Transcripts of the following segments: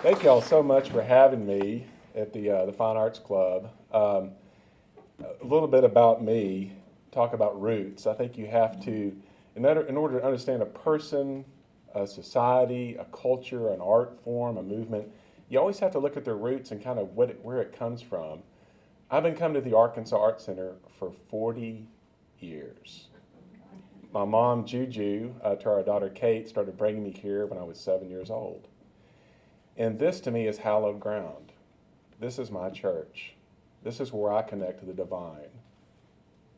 Thank y'all so much for having me at the Fine Arts Club. A little bit about me, talk about roots. I think you have to, in order to understand a person, a society, a culture, an art form, a movement, you always have to look at their roots and kind of where it comes from. I've been coming to the Arkansas Art Center for 40 years. My mom, Juju, to our daughter Kate, started bringing me here when I was 7 years old. And this to me is hallowed ground. This is my church. This is where I connect to the divine.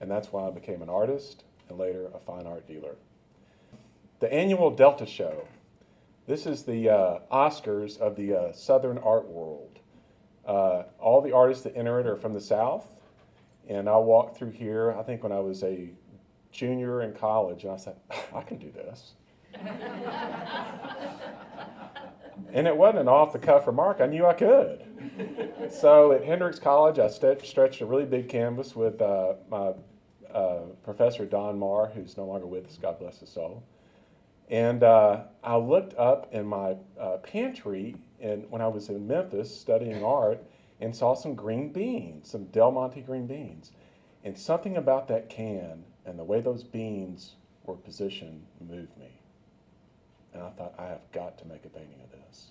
And that's why I became an artist and later a fine art dealer. The annual Delta Show. This is the Oscars of the Southern art world. All the artists that enter it are from the South. And I walked through here, I think when I was a junior in college, and I said, I can do this. And it wasn't an off-the-cuff remark. I knew I could. So at Hendrix College, I stretched a really big canvas with my professor, Don Marr, who's no longer with us, God bless his soul. And I looked up in my pantry when I was in Memphis studying art and saw some green beans, some Del Monte green beans. And something about that can and the way those beans were positioned moved me. And I thought, I have got to make a painting of this.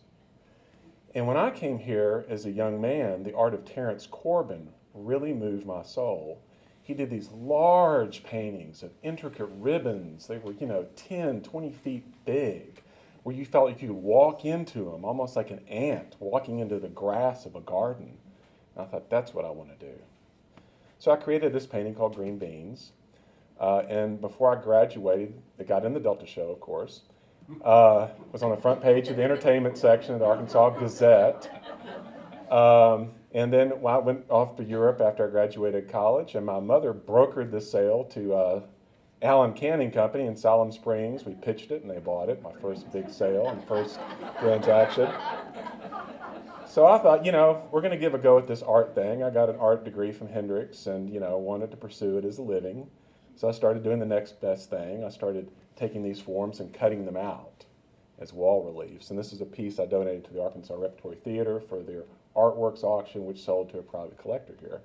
And when I came here as a young man, the art of Terence Corbin really moved my soul. He did these large paintings of intricate ribbons. They were, 10, 20 feet big, where you felt like you could walk into them, almost like an ant walking into the grass of a garden. And I thought, that's what I want to do. So I created this painting called Green Beans. And before I graduated, it got in the Delta Show, of course. Was on the front page of the entertainment section of the Arkansas Gazette. And then I went off to Europe after I graduated college, and my mother brokered this sale to Allen Canning Company in Salem Springs. We pitched it, and they bought it, my first big sale and first transaction. So I thought, we're going to give a go at this art thing. I got an art degree from Hendrix and, wanted to pursue it as a living. So I started doing the next best thing. I started taking these forms and cutting them out as wall reliefs. And this is a piece I donated to the Arkansas Repertory Theater for their artworks auction, which sold to a private collector here.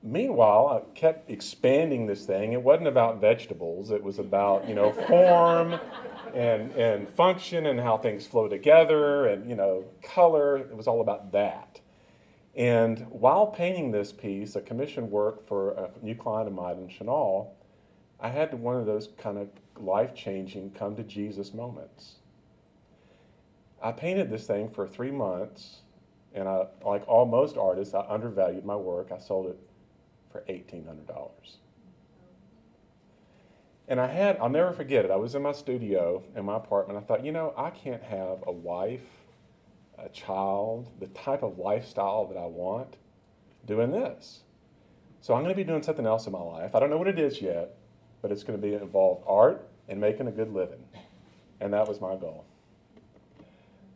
Meanwhile, I kept expanding this thing. It wasn't about vegetables. It was about, form and function and how things flow together and, color. It was all about that. And while painting this piece, a commission work for a new client of mine in Chenal, I had one of those kind of life-changing come to Jesus moments. I painted this thing for 3 months, and like most artists, I undervalued my work. I sold it for $1,800. And I'll never forget it. I was in my studio in my apartment. I thought, I can't have a wife, a child, the type of lifestyle that I want doing this. So I'm going to be doing something else in my life. I don't know what it is yet, but it's going to involve art and making a good living. And that was my goal.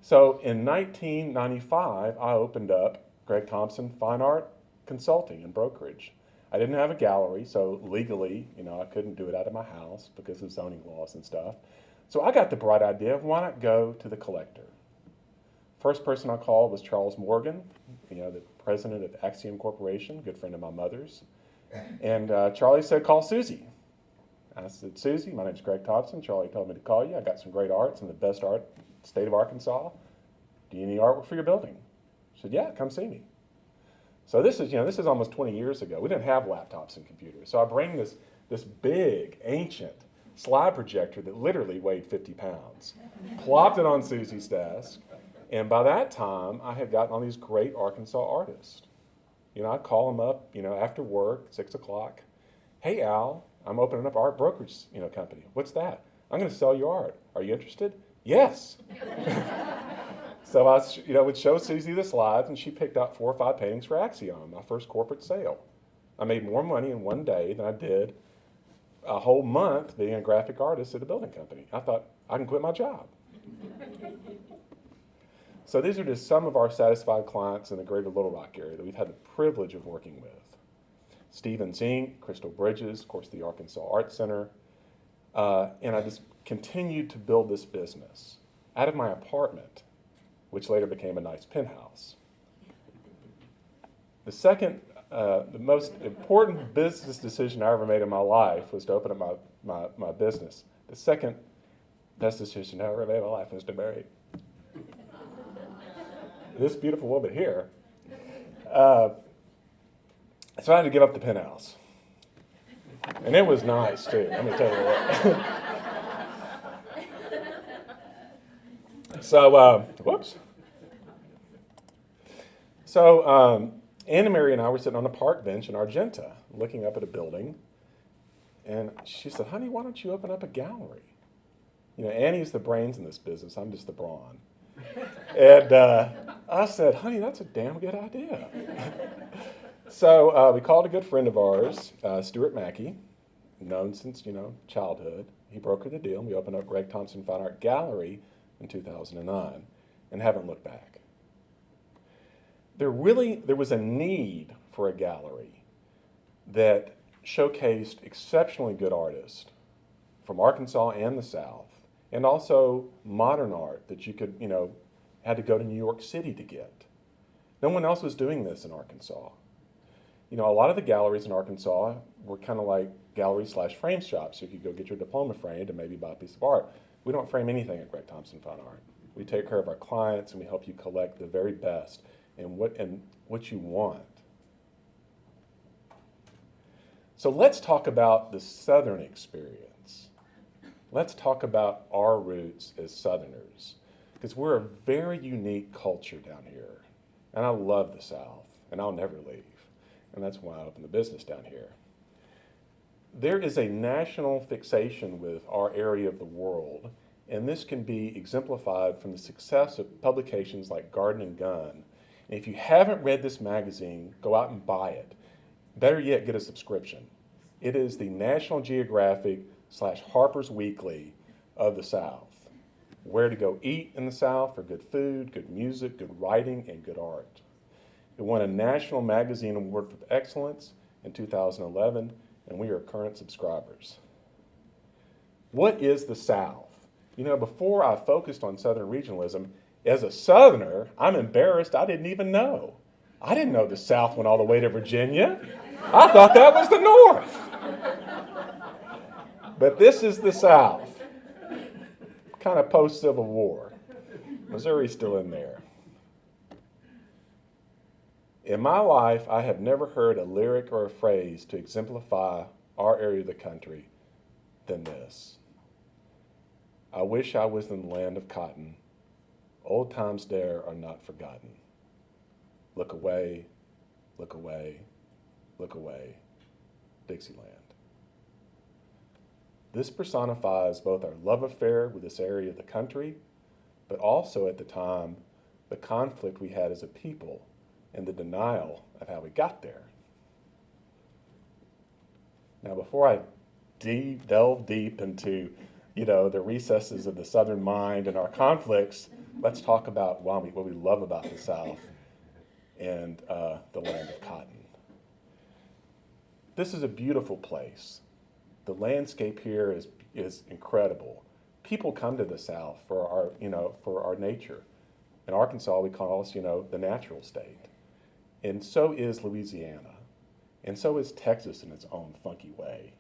So in 1995, I opened up Greg Thompson Fine Art Consulting and Brokerage. I didn't have a gallery, so legally, I couldn't do it out of my house because of zoning laws and stuff. So I got the bright idea of why not go to the collector. First person I called was Charles Morgan, the president of Axiom Corporation, good friend of my mother's. And Charlie said, call Susie. I said, Susie, my name's Greg Thompson. Charlie told me to call you. I got some great art, some of the best art in the state of Arkansas. Do you need artwork for your building? She said, yeah, come see me. So this is almost 20 years ago. We didn't have laptops and computers. So I bring this big, ancient slide projector that literally weighed 50 pounds, plopped it on Susie's desk, and by that time, I had gotten all these great Arkansas artists. I'd call them up, after work, 6 o'clock. Hey, Al, I'm opening up art brokerage, company. What's that? I'm going to sell you art. Are you interested? Yes. So I, would show Susie the slides, and she picked out 4 or 5 paintings for Axiom, my first corporate sale. I made more money in one day than I did a whole month being a graphic artist at a building company. I thought, I can quit my job. So these are just some of our satisfied clients in the greater Little Rock area that we've had the privilege of working with. Stevens Inc., Crystal Bridges, of course, the Arkansas Art Center. And I just continued to build this business out of my apartment which later became a nice penthouse. The second, the most important business decision I ever made in my life was to open up my business. The second best decision I ever made in my life was to marry this beautiful woman here. So I had to give up the penthouse. And it was nice, too, let me tell you what. So, whoops. So, Anna Mary and I were sitting on a park bench in Argenta, looking up at a building, and she said, honey, why don't you open up a gallery? You know, Annie's the brains in this business, I'm just the brawn. And I said, honey, that's a damn good idea. So we called a good friend of ours, Stuart Mackey, known since, childhood. He brokered the deal, and we opened up Greg Thompson Fine Art Gallery in 2009, and haven't looked back. There was a need for a gallery that showcased exceptionally good artists from Arkansas and the South, and also modern art that you could, had to go to New York City to get. No one else was doing this in Arkansas. A lot of the galleries in Arkansas were kind of like gallery/frame shops, so you could go get your diploma framed and maybe buy a piece of art. We don't frame anything at Greg Thompson Fine Art. We take care of our clients, and we help you collect the very best and what you want. So let's talk about the Southern experience. Let's talk about our roots as Southerners, because we're a very unique culture down here. And I love the South, and I'll never leave. And that's why I opened the business down here. There is a national fixation with our area of the world, and this can be exemplified from the success of publications like Garden and Gun. And if you haven't read this magazine, go out and buy it. Better yet, get a subscription. It is the National Geographic/Harper's Weekly of the South. Where to go eat in the South for good food, good music, good writing, and good art. It won a National Magazine Award for Excellence in 2011, and we are current subscribers. What is the South? Before I focused on Southern regionalism, as a Southerner, I'm embarrassed I didn't even know. I didn't know the South went all the way to Virginia. I thought that was the North. But this is the South, kind of post-Civil War. Missouri's still in there. In my life, I have never heard a lyric or a phrase to exemplify our area of the country than this. I wish I was in the land of cotton. Old times there are not forgotten. Look away, look away, look away, Dixieland. This personifies both our love affair with this area of the country, but also at the time, the conflict we had as a people and the denial of how we got there. Now, before I delve deep into, the recesses of the Southern mind and our conflicts, let's talk about what we love about the South and the land of cotton. This is a beautiful place. The landscape here is incredible. People come to the South for our nature. In Arkansas, we call us, the natural state. And so is Louisiana. And so is Texas in its own funky way.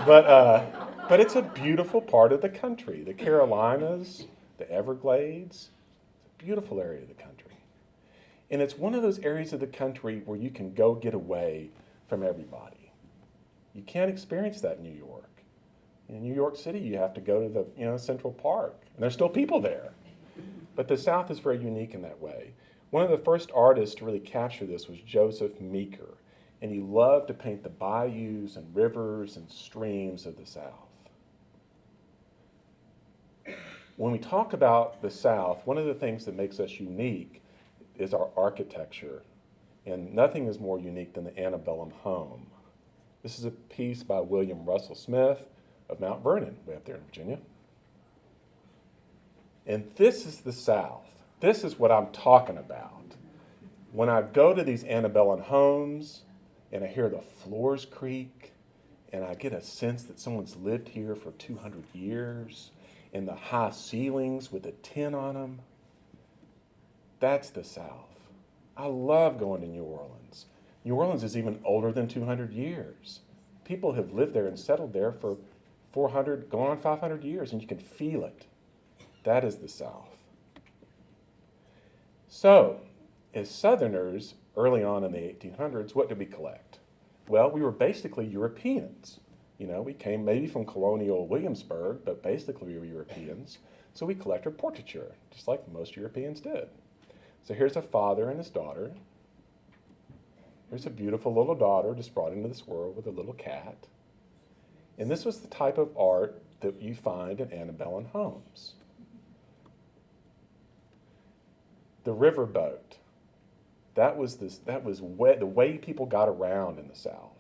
But it's a beautiful part of the country. The Carolinas, the Everglades, it's a beautiful area of the country. And it's one of those areas of the country where you can go get away from everybody. You can't experience that in New York. In New York City, you have to go to the Central Park, and there's still people there. But the South is very unique in that way. One of the first artists to really capture this was Joseph Meeker, and he loved to paint the bayous and rivers and streams of the South. When we talk about the South, one of the things that makes us unique is our architecture, and nothing is more unique than the antebellum home. This is a piece by William Russell Smith of Mount Vernon, way up there in Virginia. And this is the South. This is what I'm talking about. When I go to these antebellum homes and I hear the floors creak and I get a sense that someone's lived here for 200 years, and the high ceilings with a tin on them. That's the South. I love going to New Orleans. New Orleans is even older than 200 years. People have lived there and settled there for 400, going on 500 years, and you can feel it. That is the South. So, as Southerners, early on in the 1800s, what did we collect? Well, we were basically Europeans. You know, we came maybe from colonial Williamsburg, but basically we were Europeans. So we collected portraiture, just like most Europeans did. So here's a father and his daughter. Here's a beautiful little daughter just brought into this world with a little cat. And this was the type of art that you find in antebellum homes. The riverboat. That was the way people got around in the South.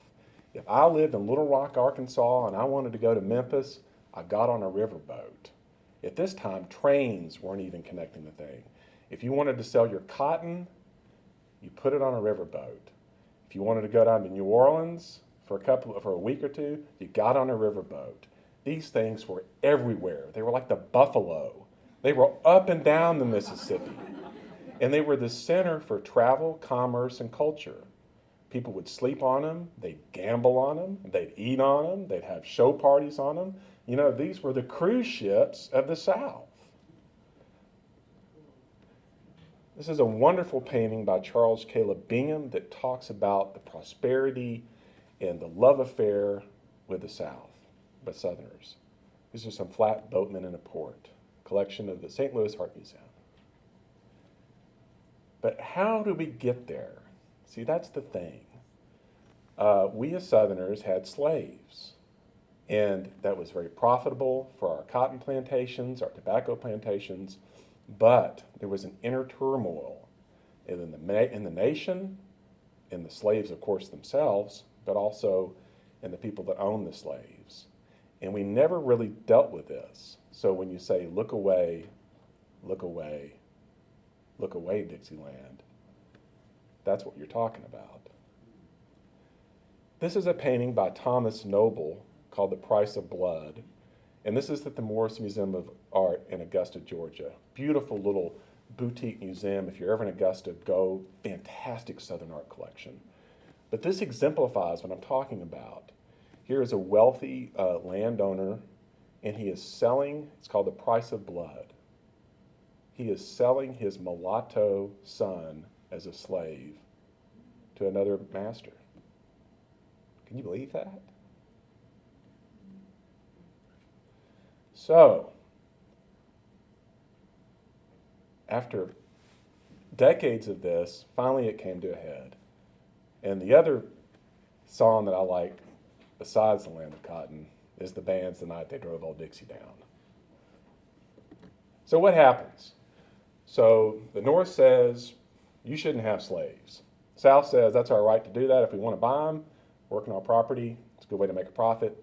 If I lived in Little Rock, Arkansas, and I wanted to go to Memphis, I got on a riverboat. At this time, trains weren't even connecting the thing. If you wanted to sell your cotton, you put it on a riverboat. If you wanted to go down to New Orleans for a week or two, you got on a riverboat. These things were everywhere. They were like the buffalo. They were up and down the Mississippi. And they were the center for travel, commerce, and culture. People would sleep on them, they'd gamble on them, they'd eat on them, they'd have show parties on them. You know, these were the cruise ships of the South. This is a wonderful painting by Charles Caleb Bingham that talks about the prosperity and the love affair with the South, but Southerners. These are some flat boatmen in a port, collection of the St. Louis Art Museum. But how do we get there? See, that's the thing. We as Southerners had slaves, and that was very profitable for our cotton plantations, our tobacco plantations, but there was an inner turmoil in the nation, in the slaves, of course, themselves, but also in the people that owned the slaves. And we never really dealt with this. So when you say, look away, look away, look away, Dixieland, that's what you're talking about. This is a painting by Thomas Noble called The Price of Blood. And this is at the Morris Museum of Art in Augusta, Georgia. Beautiful little boutique museum. If you're ever in Augusta, go. Fantastic Southern art collection. But this exemplifies what I'm talking about. Here is a wealthy landowner, and he is selling, it's called The Price of Blood. He is selling his mulatto son as a slave to another master. Can you believe that? So, after decades of this, finally it came to a head. And the other song that I like, besides The Land of Cotton, is the band's The Night They Drove Old Dixie Down. So what happens? So the North says, you shouldn't have slaves. South says, that's our right to do that if we want to buy them, work on our property. It's a good way to make a profit.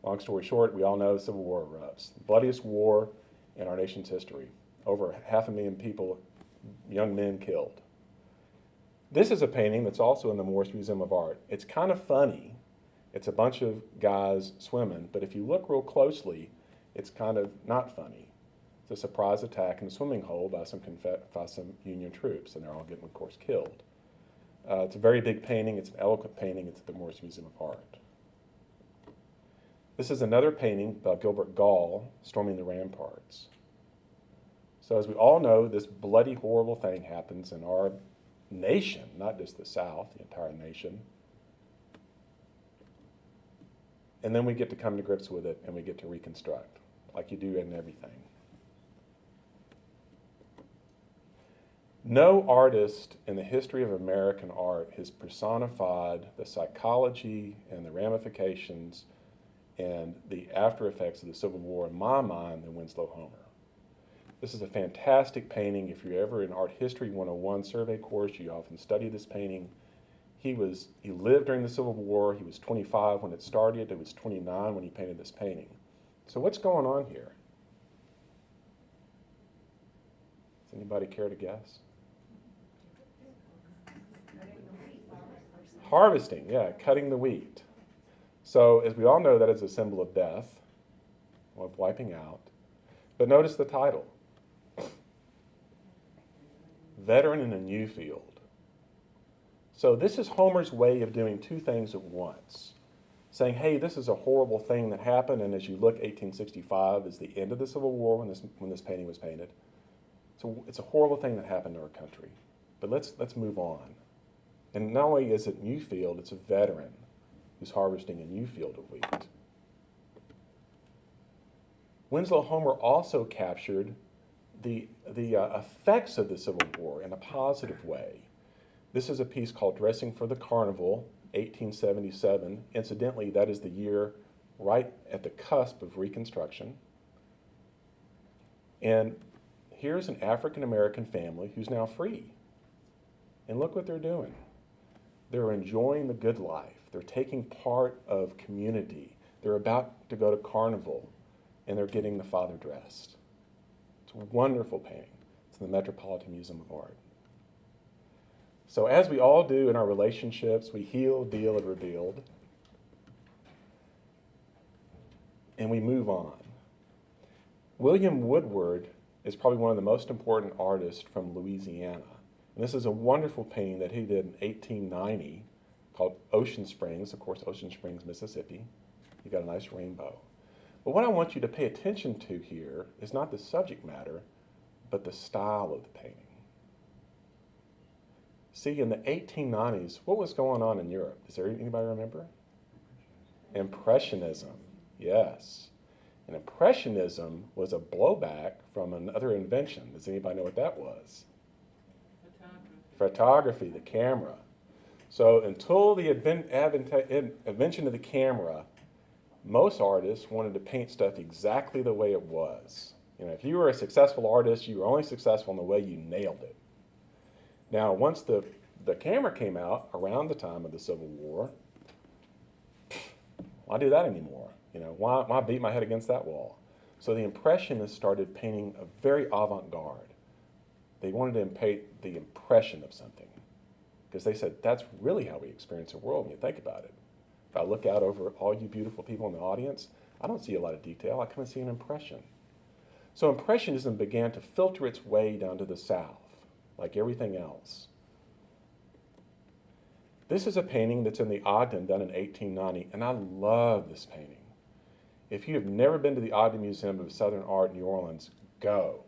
Long story short, we all know the Civil War erupts. The bloodiest war in our nation's history. Over 500,000 people, young men killed. This is a painting that's also in the Morris Museum of Art. It's kind of funny. It's a bunch of guys swimming, but if you look real closely, it's kind of not funny. It's a surprise attack in the swimming hole by some Union troops, and they're all getting, of course, killed. It's a very big painting. It's an eloquent painting. It's at the Morris Museum of Art. This is another painting by Gilbert Gall, Storming the Ramparts. So as we all know, this bloody, horrible thing happens in our nation, not just the South, the entire nation. And then we get to come to grips with it, and we get to reconstruct, like you do in everything. No artist in the history of American art has personified the psychology and the ramifications and the after effects of the Civil War, in my mind, than Winslow Homer. This is a fantastic painting. If you're ever in Art History 101 survey course, you often study this painting. He lived during the Civil War. He was 25 when it started. He was 29 when he painted this painting. So what's going on here? Does anybody care to guess? Harvesting, yeah, cutting the wheat. So as we all know, that is a symbol of death, of wiping out. But notice the title, Veteran in a New Field. So this is Homer's way of doing two things at once. Saying, hey, this is a horrible thing that happened, and as you look, 1865 is the end of the Civil War when this painting was painted. So it's a horrible thing that happened to our country. But let's move on. And not only is it new field, it's a veteran who's harvesting a new field of wheat. Winslow Homer also captured the effects of the Civil War in a positive way. This is a piece called Dressing for the Carnival, 1877. Incidentally, that is the year right at the cusp of Reconstruction. And here's an African-American family who's now free. And look what they're doing. They're enjoying the good life. They're taking part of community. They're about to go to carnival, and they're getting the father dressed. It's a wonderful painting. It's in the Metropolitan Museum of Art. So as we all do in our relationships, we heal, deal, and rebuild. And we move on. William Woodward is probably one of the most important artists from Louisiana. And this is a wonderful painting that he did in 1890 called Ocean Springs. Of course, Ocean Springs, Mississippi. You got a nice rainbow. But what I want you to pay attention to here is not the subject matter, but the style of the painting. See, in the 1890s, what was going on in Europe? Does anybody remember? Impressionism, yes. And Impressionism was a blowback from another invention. Does anybody know what that was? Photography, the camera. So until the invention of the camera, most artists wanted to paint stuff exactly the way it was. You know, if you were a successful artist, you were only successful in the way you nailed it. Now, once the camera came out around the time of the Civil War, why do that anymore? You know, why beat my head against that wall? So the Impressionists started painting a very avant-garde. They wanted to paint the impression of something because they said that's really how we experience the world when you think about it. If I look out over all you beautiful people in the audience, I don't see a lot of detail. I come and see an impression. So Impressionism began to filter its way down to the South, like everything else. This is a painting that's in the Ogden, done in 1890, and I love this painting. If you have never been to the Ogden Museum of Southern Art, New Orleans, go.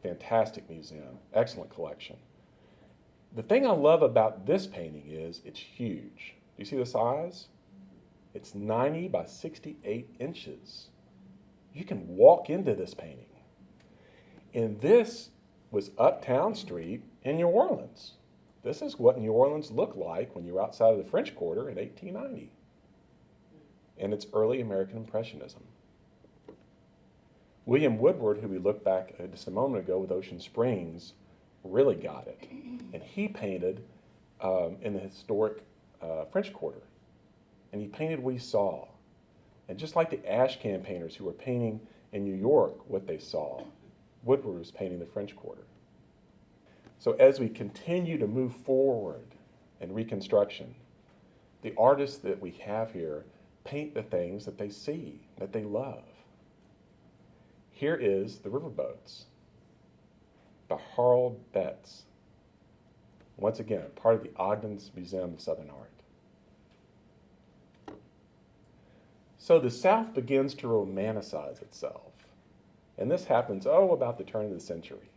Fantastic museum, excellent collection. The thing I love about this painting is it's huge. Do you see the size? It's 90 by 68 inches. You can walk into this painting. And this was Uptown Street in New Orleans. This is what New Orleans looked like when you were outside of the French Quarter in 1890. And it's early American Impressionism. William Woodward, who we looked back at just a moment ago with Ocean Springs, really got it. And he painted in the historic French Quarter. And he painted what he saw. And just like the Ashcan painters who were painting in New York what they saw, Woodward was painting the French Quarter. So as we continue to move forward in Reconstruction, the artists that we have here paint the things that they see, that they love. Here is The Riverboats by Harold Betts. Once again, part of the Ogden's Museum of Southern Art. So the South begins to romanticize itself. And this happens, about the turn of the century.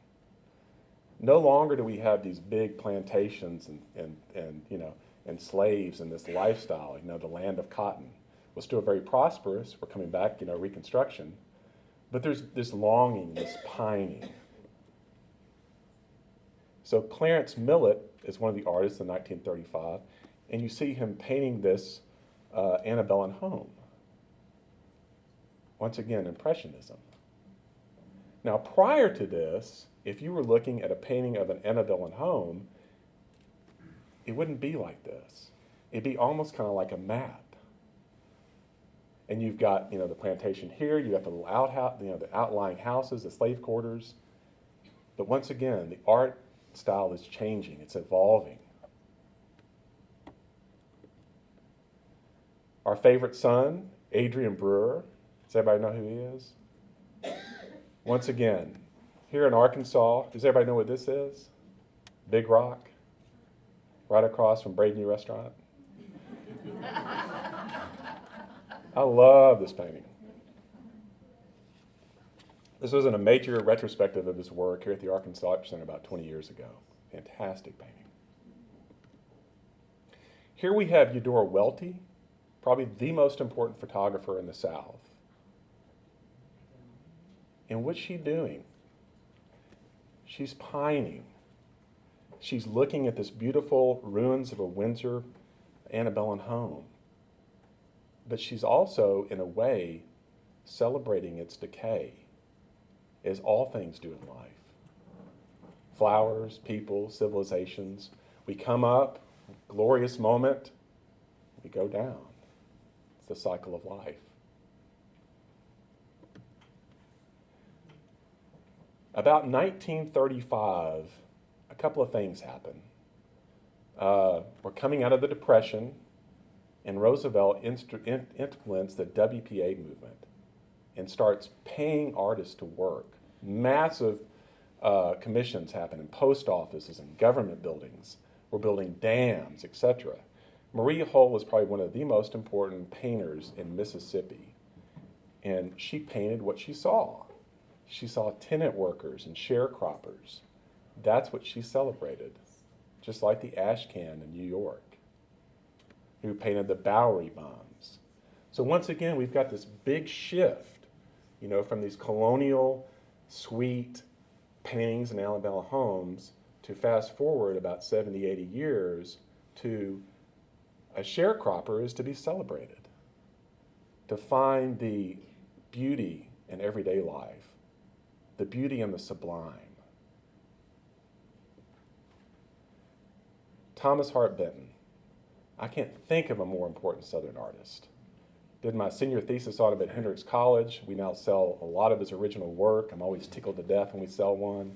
No longer do we have these big plantations and slaves and this lifestyle, the land of cotton. We're still very prosperous. We're coming back, Reconstruction. But there's this longing, this pining. So Clarence Millet is one of the artists in 1935, and you see him painting this antebellum home. Once again, Impressionism. Now, prior to this, if you were looking at a painting of an antebellum home, it wouldn't be like this. It'd be almost kind of like a map. And you've got, the plantation here, you've got the little outhouse, the outlying houses, the slave quarters. But once again, the art style is changing, it's evolving. Our favorite son, Adrian Brewer, does everybody know who he is? Once again, here in Arkansas, does everybody know what this is? Big Rock, right across from Brave New Restaurant. I love this painting. This was in a major retrospective of his work here at the Arkansas Art Center about 20 years ago. Fantastic painting. Here we have Eudora Welty, probably the most important photographer in the South. And what's she doing? She's pining. She's looking at this beautiful ruins of a Windsor antebellum home. But she's also, in a way, celebrating its decay, as all things do in life. Flowers, people, civilizations. We come up, glorious moment, we go down. It's the cycle of life. About 1935, a couple of things happen. We're coming out of the Depression, and Roosevelt implements the WPA movement and starts paying artists to work. Massive commissions happen in post offices and government buildings. We're building dams, etc. Maria Hull was probably one of the most important painters in Mississippi, and she painted what she saw. She saw tenant workers and sharecroppers. That's what she celebrated, just like the ash can in New York, who painted the Bowery bombs. So once again, we've got this big shift, from these colonial, sweet paintings in Alabama homes to fast forward about 70, 80 years to a sharecropper is to be celebrated, to find the beauty in everyday life, the beauty in the sublime. Thomas Hart Benton. I can't think of a more important Southern artist. Did my senior thesis on him at Hendrix College. We now sell a lot of his original work. I'm always tickled to death when we sell one.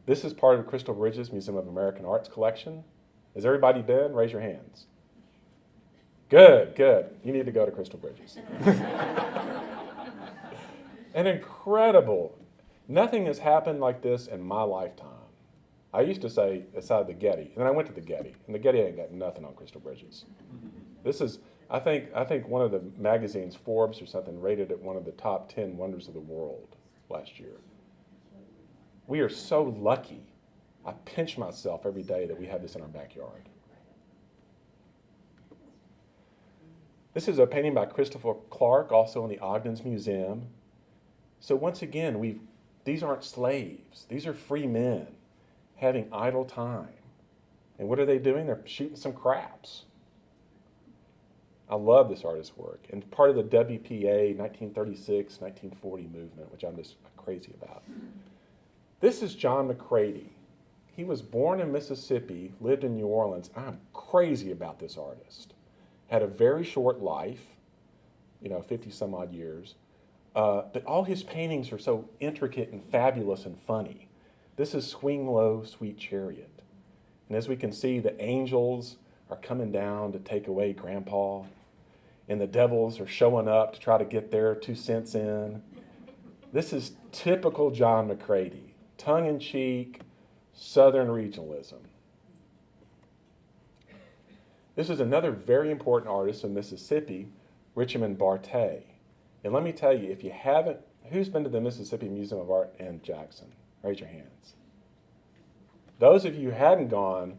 This is part of Crystal Bridges Museum of American Art's collection. Has everybody been? Raise your hands. Good, good. You need to go to Crystal Bridges. An incredible. Nothing has happened like this in my lifetime. I used to say aside the Getty, and then I went to the Getty, and the Getty ain't got nothing on Crystal Bridges. This is, I think one of the magazines, Forbes or something, rated it one of the top 10 wonders of the world last year. We are so lucky. I pinch myself every day that we have this in our backyard. This is a painting by Christopher Clark, also in the Ogden's Museum. So once again, these aren't slaves. These are free men having idle time. And what are they doing? They're shooting some craps. I love this artist's work, and part of the WPA 1936, 1940 movement, which I'm just crazy about. This is John McCready. He was born in Mississippi, lived in New Orleans. I'm crazy about this artist. Had a very short life, 50 some odd years, but all his paintings are so intricate and fabulous and funny. This is Swing Low, Sweet Chariot. And as we can see, the angels are coming down to take away Grandpa, and the devils are showing up to try to get their 2 cents in. This is typical John McCready, tongue-in-cheek, Southern regionalism. This is another very important artist in Mississippi, Richmond Barté. And let me tell you, if you haven't, who's been to the Mississippi Museum of Art in Jackson? Raise your hands. Those of you who hadn't gone,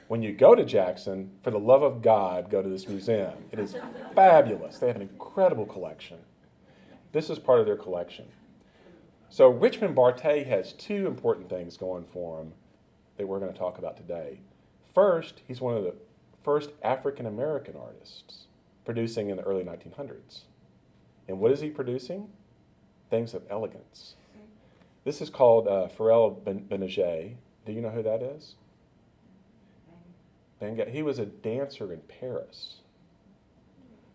when you go to Jackson, for the love of God, go to this museum. It is fabulous. They have an incredible collection. This is part of their collection. So Richmond Barté has 2 important things going for him that we're going to talk about today. First, he's one of the first African-American artists producing in the early 1900s. And what is he producing? Things of elegance. This is called Pharrell Benager. Do you know who that is? He was a dancer in Paris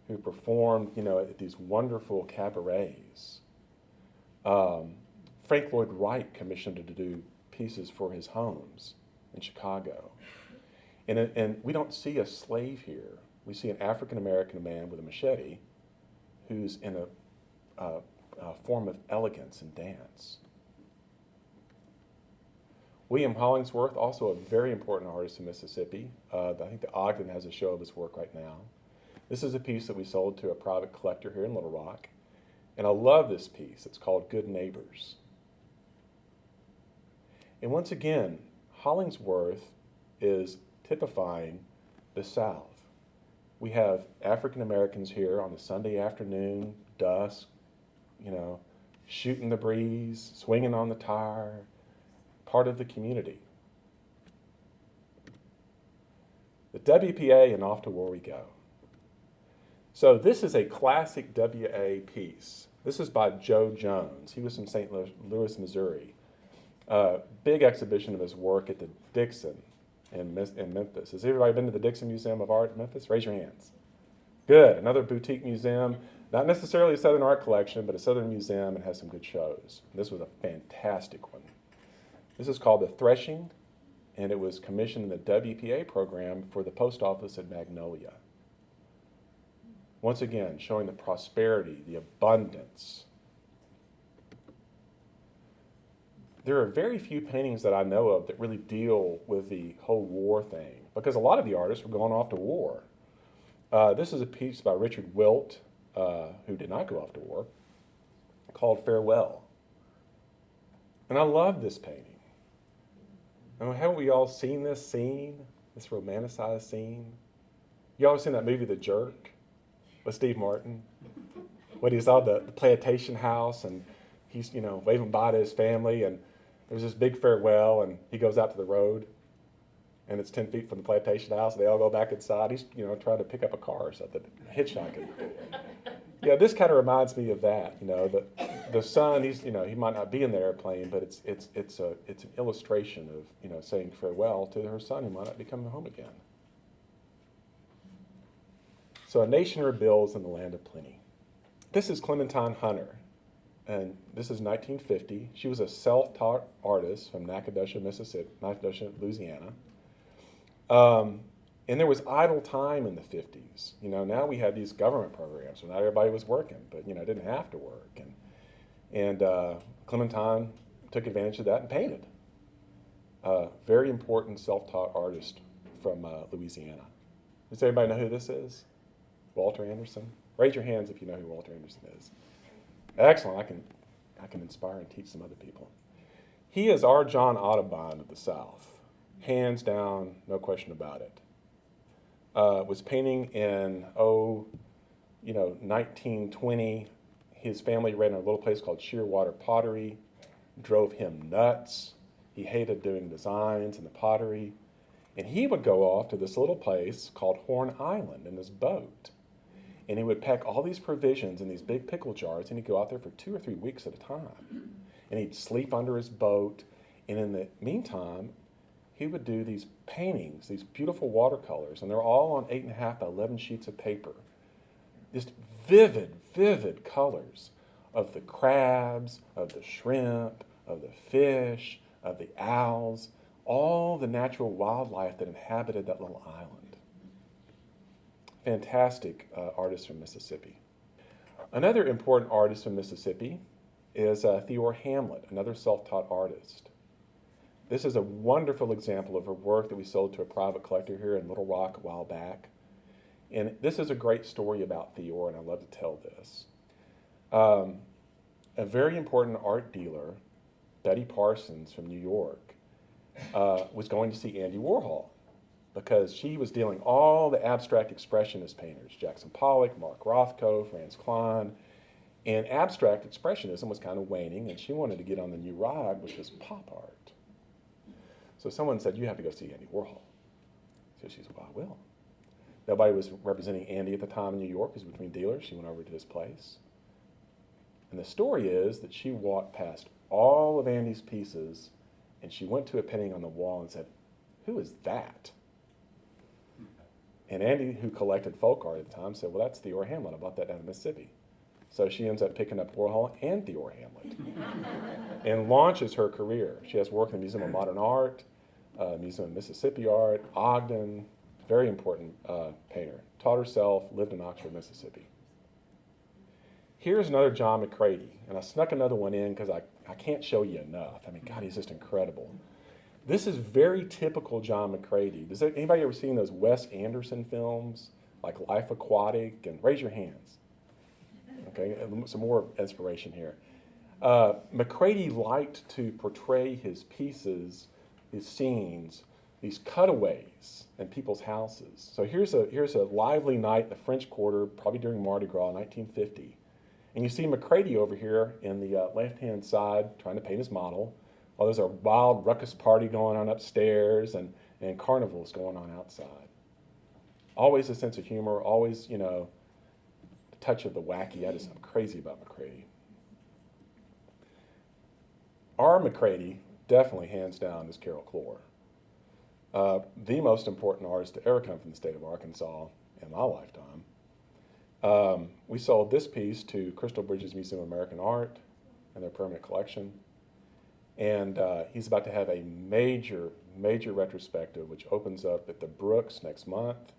who performed, at these wonderful cabarets. Frank Lloyd Wright commissioned him to do pieces for his homes in Chicago. And we don't see a slave here. We see an African-American man with a machete who's in a form of elegance and dance. William Hollingsworth, also a very important artist in Mississippi. I think the Ogden has a show of his work right now. This is a piece that we sold to a private collector here in Little Rock. And I love this piece. It's called Good Neighbors. And once again, Hollingsworth is typifying the South. We have African Americans here on a Sunday afternoon, dusk, shooting the breeze, swinging on the tire, part of the community. The WPA and Off to War We Go. So this is a classic WA piece. This is by Joe Jones. He was from St. Louis, Missouri. Big exhibition of his work at the Dixon in Memphis. Has everybody been to the Dixon Museum of Art in Memphis? Raise your hands. Good. Another boutique museum. Not necessarily a Southern art collection, but a Southern museum, and has some good shows. This was a fantastic one. This is called The Threshing, and it was commissioned in the WPA program for the post office at Magnolia. Once again, showing the prosperity, the abundance. There are very few paintings that I know of that really deal with the whole war thing, because a lot of the artists were going off to war. This is a piece by Richard Wilt, who did not go off to war, called Farewell. And I love this painting. Haven't we all seen this scene, this romanticized scene? You all seen that movie, The Jerk, with Steve Martin? When he's on the plantation house and he's, waving bye to his family, and there's this big farewell, and he goes out to the road, and it's 10 feet from the plantation house, and they all go back inside. He's, trying to pick up a car or something, hitchhiking. Yeah, this kind of reminds me of that. The son, he's, he might not be in the airplane, but it's an illustration of, saying farewell to her son who might not be coming home again. So A Nation Rebuilds in the Land of Plenty. This is Clementine Hunter, and this is 1950. She was a self-taught artist from Nacogdoches, Louisiana. And there was idle time in the 50s. Now we had these government programs, so not everybody was working, but didn't have to work. And Clementine took advantage of that and painted. Very important self-taught artist from Louisiana. Does everybody know who this is? Walter Anderson? Raise your hands if you know who Walter Anderson is. Excellent. I can inspire and teach some other people. He is our John Audubon of the South. Hands down, no question about it. Was painting in, 1920. His family ran a little place called Shearwater Pottery. Drove him nuts. He hated doing designs and the pottery. And he would go off to this little place called Horn Island in this boat. And he would pack all these provisions in these big pickle jars, and he'd go out there for 2 or 3 weeks at a time. And he'd sleep under his boat. And in the meantime, he would do these paintings, these beautiful watercolors, and they're all on 8.5 by 11 sheets of paper. Just vivid, vivid colors of the crabs, of the shrimp, of the fish, of the owls, all the natural wildlife that inhabited that little island. Fantastic artist from Mississippi. Another important artist from Mississippi is Theodore Hamlet, another self-taught artist. This is a wonderful example of her work that we sold to a private collector here in Little Rock a while back. And this is a great story about Theodore, and I love to tell this. A very important art dealer, Betty Parsons from New York, was going to see Andy Warhol because she was dealing all the abstract expressionist painters, Jackson Pollock, Mark Rothko, Franz Kline, and abstract expressionism was kind of waning, and she wanted to get on the new ride, which was pop art. So someone said, you have to go see Andy Warhol. So she said, well, I will. Nobody was representing Andy at the time in New York. He was between dealers. She went over to his place. And the story is that she walked past all of Andy's pieces, and she went to a painting on the wall and said, who is that? And Andy, who collected folk art at the time, said, well, that's Theodore Hamlet. I bought that down in Mississippi. So she ends up picking up Warhol and Theodore Hamlet and launches her career. She has work in the Museum of Modern Art, Museum of Mississippi Art, Ogden, very important painter. Taught herself, lived in Oxford, Mississippi. Here's another John McCready, and I snuck another one in because I can't show you enough. I mean, God, he's just incredible. This is very typical John McCready. Does anybody ever seen those Wes Anderson films, like Life Aquatic? And raise your hands. Okay, some more inspiration here. McCready liked to portray his pieces, his scenes, these cutaways in people's houses. So here's a lively night in the French Quarter, probably during Mardi Gras, 1950. And you see McCready over here in the left-hand side trying to paint his model, while there's a wild ruckus party going on upstairs and carnivals going on outside. Always a sense of humor, always, a touch of the wacky. I'm crazy about McCready. Our McCready, definitely hands down, is Carol Clore. The most important artist to ever come from the state of Arkansas in my lifetime. We sold this piece to Crystal Bridges Museum of American Art in their permanent collection. And he's about to have a major retrospective, which opens up at the Brooks next month,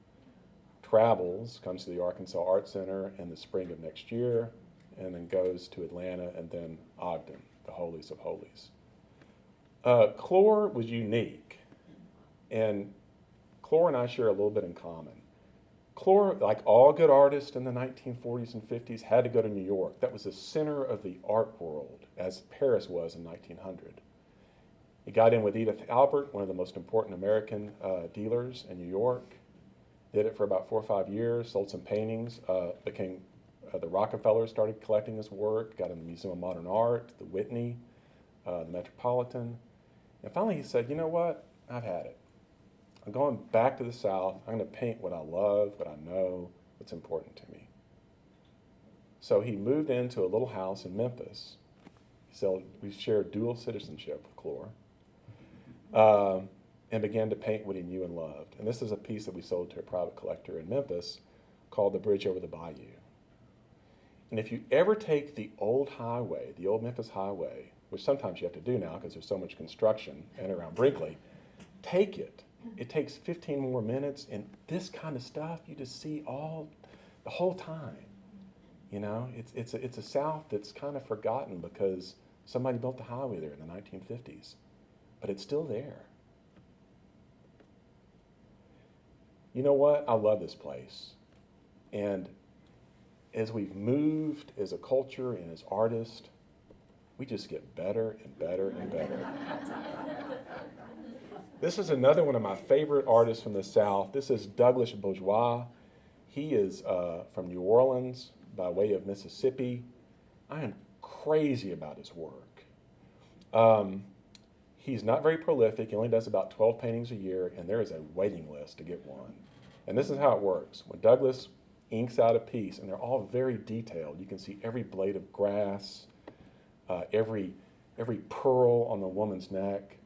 travels, comes to the Arkansas Art Center in the spring of next year, and then goes to Atlanta and then Ogden, the holies of holies. Clore was unique, and Clore and I share a little bit in common. Clore, like all good artists in the 1940s and 50s, had to go to New York. That was the center of the art world, as Paris was in 1900. He got in with Edith Albert, one of the most important American dealers in New York. Did it for about 4 or 5 years, sold some paintings, the Rockefellers started collecting his work, got in the Museum of Modern Art, the Whitney, the Metropolitan. And finally he said, you know what, I've had it. I'm going back to the South. I'm going to paint what I love, what I know, what's important to me. So he moved into a little house in Memphis. We shared dual citizenship with Clore, and began to paint what he knew and loved. And this is a piece that we sold to a private collector in Memphis called The Bridge Over the Bayou. And if you ever take the old highway, the old Memphis highway, which sometimes you have to do now because there's so much construction in and around Brinkley, take it. It takes 15 more minutes, and this kind of stuff you just see the whole time. It's a South that's kind of forgotten because somebody built the highway there in the 1950s, but it's still there. You know what? I love this place, and as we've moved as a culture and as artists, we just get better and better and better. This is another one of my favorite artists from the South. This is Douglas Bourgeois. He is from New Orleans by way of Mississippi. I am crazy about his work. He's not very prolific. He only does about 12 paintings a year, and there is a waiting list to get one. And this is how it works. When Douglas inks out a piece, and they're all very detailed. You can see every blade of grass, every pearl on the woman's neck.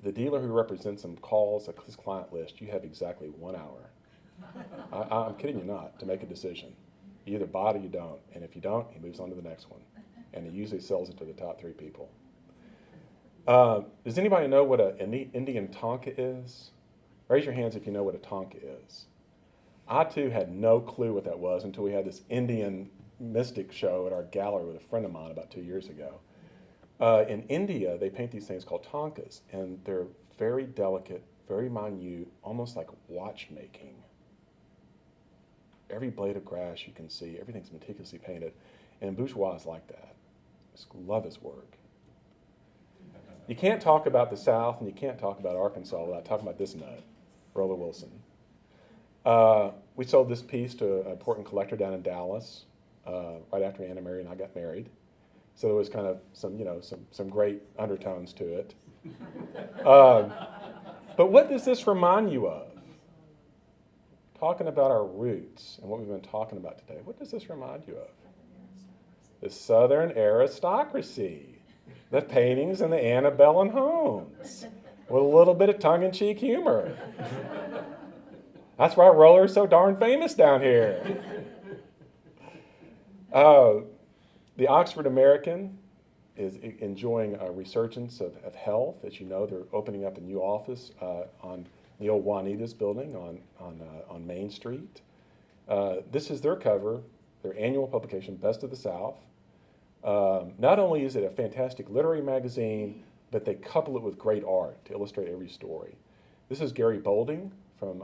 The dealer who represents him calls his client list. You have exactly 1 hour. I'm kidding you not, to make a decision. You either buy it or you don't. And if you don't, he moves on to the next one. And he usually sells it to the top 3 people. Does anybody know what an Indian tonka is? Raise your hands if you know what a tonka is. I too had no clue what that was until we had this Indian mystic show at our gallery with a friend of mine about 2 years ago. In India, they paint these things called tonkas, and they're very delicate, very minute, almost like watchmaking. Every blade of grass you can see, everything's meticulously painted, and Bourgeois is like that. I just love his work. You can't talk about the South and you can't talk about Arkansas without talking about this nut, Roller Wilson. We sold this piece to an important collector down in Dallas right after Anna Mary and I got married. So there was kind of some great undertones to it. But what does this remind you of? Talking about our roots and what we've been talking about today, what does this remind you of? The Southern aristocracy, the paintings in the antebellum homes, with a little bit of tongue-in-cheek humor. That's why roller is so darn famous down here. The Oxford American is enjoying a resurgence of health. As you know, they're opening up a new office on the old Juanita's building on Main Street. This is their cover their annual publication, Best of the South. Not only is it a fantastic literary magazine, but they couple it with great art to illustrate every story. This is Gary Bolding from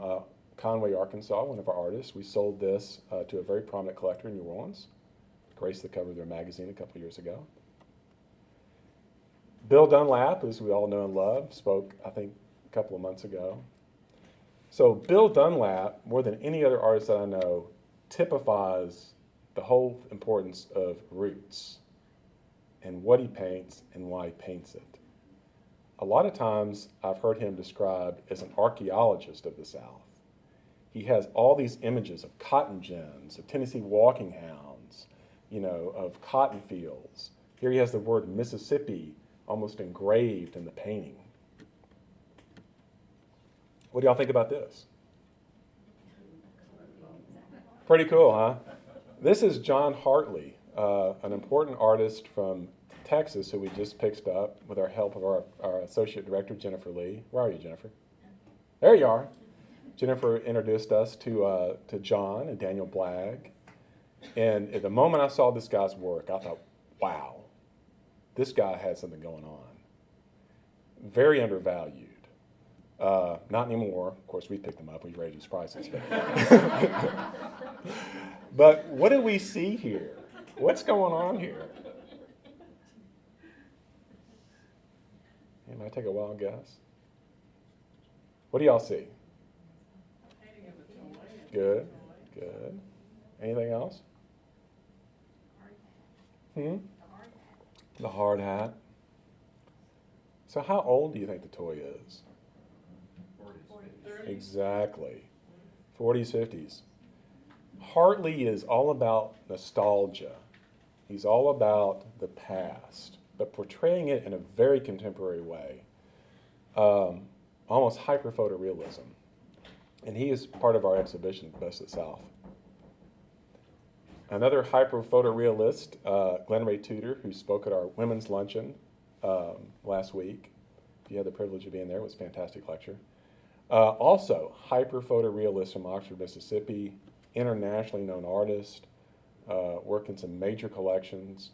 Conway, Arkansas, one of our artists. We sold this to a very prominent collector in New Orleans. Graced the cover of their magazine a couple years ago. Bill Dunlap, as we all know and love, spoke, I think, a couple of months ago. So Bill Dunlap, more than any other artist that I know, typifies the whole importance of roots and what he paints and why he paints it. A lot of times I've heard him described as an archaeologist of the South. He has all these images of cotton gins, of Tennessee walking hounds, of cotton fields. Here he has the word Mississippi almost engraved in the painting. What do y'all think about this? Pretty cool, huh? This is John Hartley, an important artist from Texas who we just picked up with our help of our associate director, Jennifer Lee. Where are you, Jennifer? There you are. Jennifer introduced us to John and Daniel Blagg. And at the moment I saw this guy's work, I thought, wow, this guy had something going on. Very undervalued. Not anymore. Of course, we picked them up. We raised his prices. But what do we see here? What's going on here? It might take a wild guess. What do y'all see? Good, good. Anything else? The hard hat. So how old do you think the toy is? 40s. Exactly. 40s, 50s. Hartley is all about nostalgia. He's all about the past, but portraying it in a very contemporary way, almost hyper-photorealism. And he is part of our exhibition, Best of the South. Another hyper-photorealist, Glenn Ray Tudor, who spoke at our women's luncheon last week. If you had the privilege of being there, it was a fantastic lecture. Also, hyper-photorealist from Oxford, Mississippi, internationally known artist, worked in some major collections,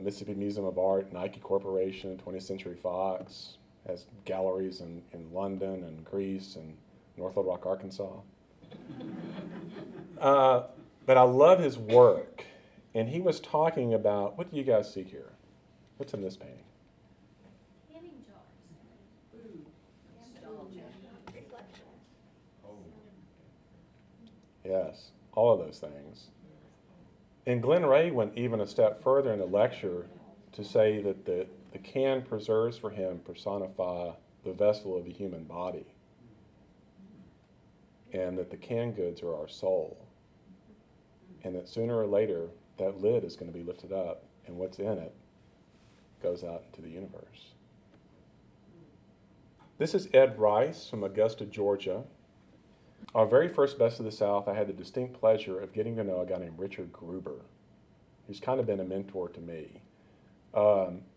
Mississippi Museum of Art, Nike Corporation, 20th Century Fox, has galleries in London and Greece and North Little Rock, Arkansas. But I love his work. And he was talking about, what do you guys see here? What's in this painting? Canning jars. Food. Nostalgia. Reflection. Yes, all of those things. And Glenn Ray went even a step further in the lecture to say that the can preserves for him personify the vessel of the human body, and that the canned goods are our soul, and that sooner or later that lid is going to be lifted up and what's in it goes out into the universe. This is Ed Rice from Augusta, Georgia. Our very first Best of the South, I had the distinct pleasure of getting to know a guy named Richard Gruber, who's kind of been a mentor to me.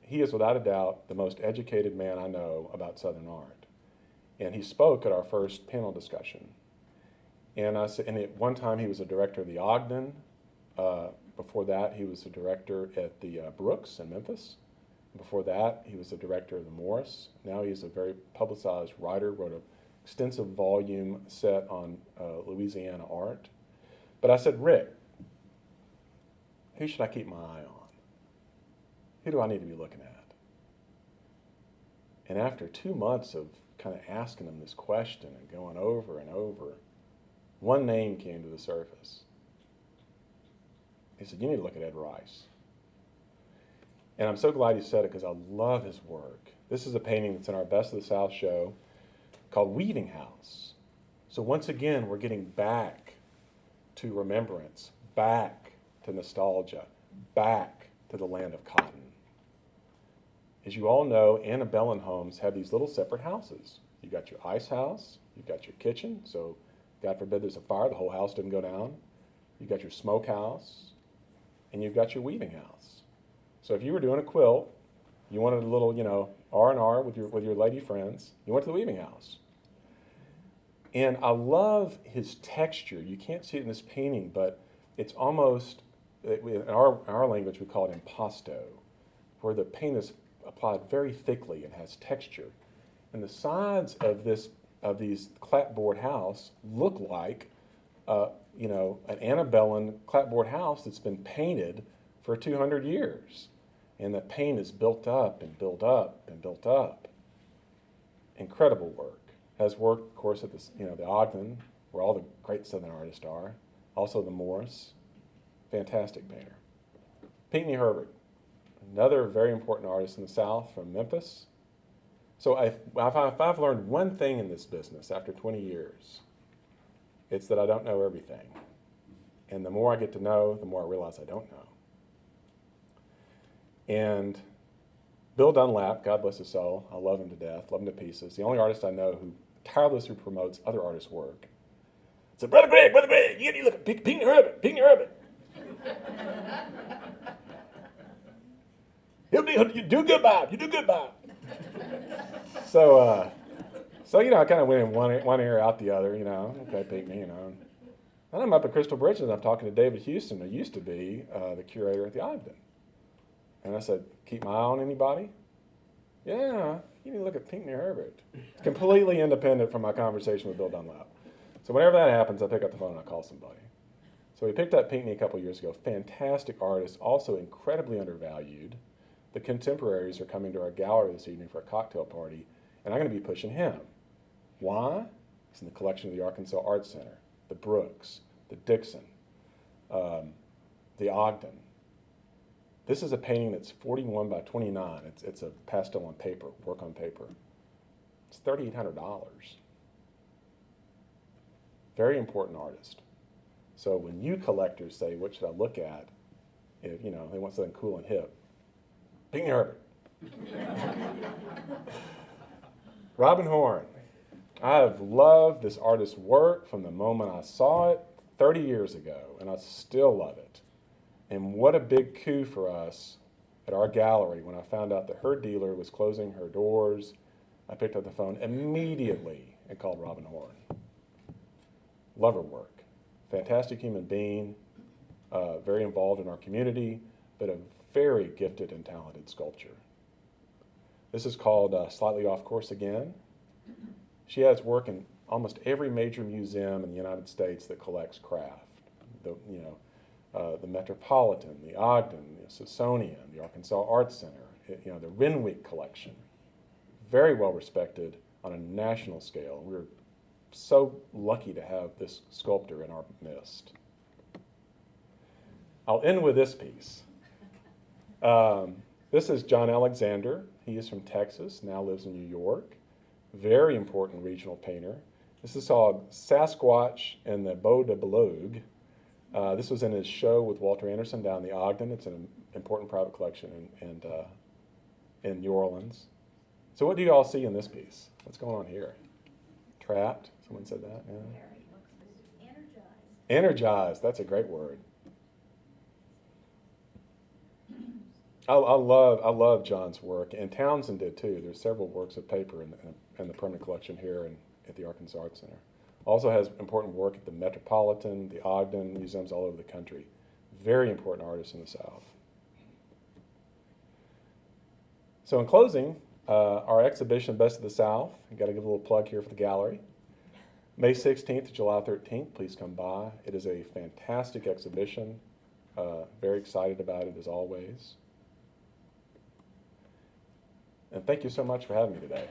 He is without a doubt the most educated man I know about Southern art. And he spoke at our first panel discussion. And at one time he was a director of the Ogden. Before that he was a director at the Brooks in Memphis. Before that he was the director of the Morris. Now he's a very publicized writer, wrote an extensive volume set on Louisiana art. But I said, Rick, who should I keep my eye on? Who do I need to be looking at? And after 2 months of kind of asking him this question and going over and over, one name came to the surface. He said, you need to look at Ed Rice. And I'm so glad he said it because I love his work. This is a painting that's in our Best of the South show called Weaving House. So once again, we're getting back to remembrance, back to nostalgia, back to the land of cotton. As you all know, antebellum homes have these little separate houses. You've got your ice house, you've got your kitchen, so God forbid there's a fire, the whole house didn't go down. You've got your smokehouse, and you've got your weaving house. So if you were doing a quilt, you wanted a little, R&R with your lady friends, you went to the weaving house. And I love his texture. You can't see it in this painting, but it's almost, in our language we call it impasto, where the paint is applied very thickly and has texture. And the sides of these clapboard house look like an antebellum clapboard house that's been painted for 200 years. And that paint is built up and built up and built up. Incredible work. Has worked, of course, at the Ogden, where all the great Southern artists are. Also the Morris. Fantastic painter. Pinckney Herbert, another very important artist in the South from Memphis. So if I've learned one thing in this business after 20 years, it's that I don't know everything. And the more I get to know, the more I realize I don't know. And Bill Dunlap, God bless his soul, I love him to death, love him to pieces, the only artist I know who tirelessly promotes other artists' work. So, Brother Greg, you need to look at Pinckney Herbert. You do good, Bob. So I kind of went in one ear out the other, okay, Pinckney, And I'm up at Crystal Bridge and I'm talking to David Houston, who used to be the curator at the Ogden. And I said, keep my eye on anybody? Yeah, you need to look at Pinckney Herbert. It's completely independent from my conversation with Bill Dunlap. So whenever that happens, I pick up the phone and I call somebody. So we picked up Pinckney a couple years ago. Fantastic artist, also incredibly undervalued. The contemporaries are coming to our gallery this evening for a cocktail party, and I'm going to be pushing him. Why? It's in the collection of the Arkansas Art Center, the Brooks, the Dixon, the Ogden. This is a painting that's 41 by 29. It's a pastel on paper, work on paper. It's $3,800. Very important artist. So when you collectors say, what should I look at? If they want something cool and hip, Pinckney Herbert. Robin Horn. I've loved this artist's work from the moment I saw it 30 years ago, and I still love it. And what a big coup for us at our gallery when I found out that her dealer was closing her doors. I picked up the phone immediately and called Robin Horn. Love her work. Fantastic human being, very involved in our community, but a very gifted and talented sculptor. This is called Slightly Off Course Again. She has work in almost every major museum in the United States that collects craft. The Metropolitan, the Ogden, the Smithsonian, the Arkansas Art Center, the Renwick collection. Very well respected on a national scale. We're so lucky to have this sculptor in our midst. I'll end with this piece. This is John Alexander. He is from Texas, now lives in New York. Very important regional painter. This is called Sasquatch and the Beau de Belogue. This was in his show with Walter Anderson down in the Ogden. It's an important private collection in New Orleans. So what do you all see in this piece? What's going on here? Trapped? Someone said that? Yeah. Energized. Energized. That's a great word. I love John's work, and Townsend did too. There's several works of paper in the permanent collection here and at the Arkansas Art Center. Also has important work at the Metropolitan, the Ogden, museums all over the country. Very important artist in the South. So in closing, our exhibition, Best of the South, I've got to give a little plug here for the gallery. May 16th to July 13th, please come by. It is a fantastic exhibition. Very excited about it as always. And thank you so much for having me today.